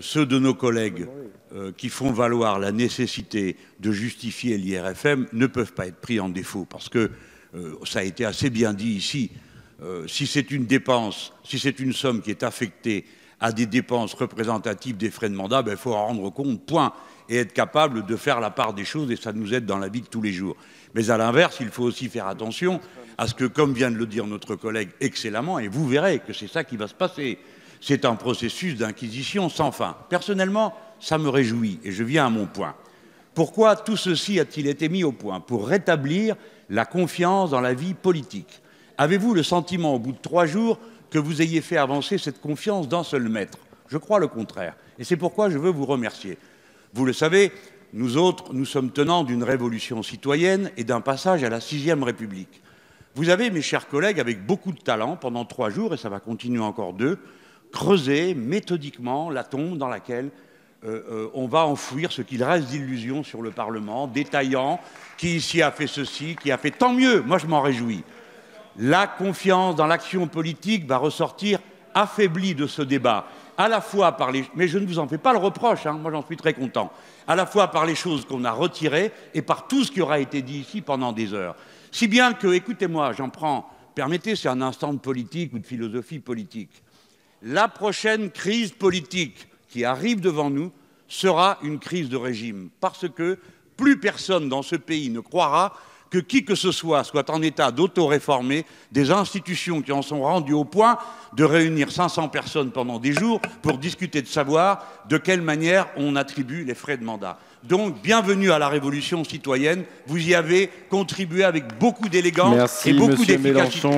ceux de nos collègues qui font valoir la nécessité de justifier l'IRFM ne peuvent pas être pris en défaut, parce que ça a été assez bien dit ici, si c'est une dépense, si c'est une somme qui est affectée à des dépenses représentatives des frais de mandat, il faut en rendre compte, point, et être capable de faire la part des choses, et ça nous aide dans la vie de tous les jours. Mais à l'inverse, il faut aussi faire attention à ce que, comme vient de le dire notre collègue excellemment, et vous verrez que c'est ça qui va se passer, c'est un processus d'inquisition sans fin. Personnellement, ça me réjouit, et je viens à mon point. Pourquoi tout ceci a-t-il été mis au point? Pour rétablir la confiance dans la vie politique. Avez-vous le sentiment, au bout de 3 jours, que vous ayez fait avancer cette confiance d'un seul maître? Je crois le contraire. Et c'est pourquoi je veux vous remercier. Vous le savez, nous autres, nous sommes tenants d'une révolution citoyenne et d'un passage à la 6e République. Vous avez, mes chers collègues, avec beaucoup de talent, pendant 3 jours, et ça va continuer encore 2, creusé méthodiquement la tombe dans laquelle on va enfouir ce qu'il reste d'illusions sur le Parlement, détaillant qui ici a fait ceci, qui a fait... Tant mieux, moi je m'en réjouis. La confiance dans l'action politique va ressortir affaiblie de ce débat, à la fois par les... Mais je ne vous en fais pas le reproche, hein, moi j'en suis très content. À la fois par les choses qu'on a retirées et par tout ce qui aura été dit ici pendant des heures. Si bien que, écoutez-moi, j'en prends... Permettez, c'est un instant de politique ou de philosophie politique. La prochaine crise politique qui arrive devant nous sera une crise de régime, parce que plus personne dans ce pays ne croira que qui que ce soit en état d'auto-réformer des institutions qui en sont rendues au point de réunir 500 personnes pendant des jours pour discuter de savoir de quelle manière on attribue les frais de mandat. Donc, bienvenue à la révolution citoyenne. Vous y avez contribué avec beaucoup d'élégance et beaucoup d'efficacité.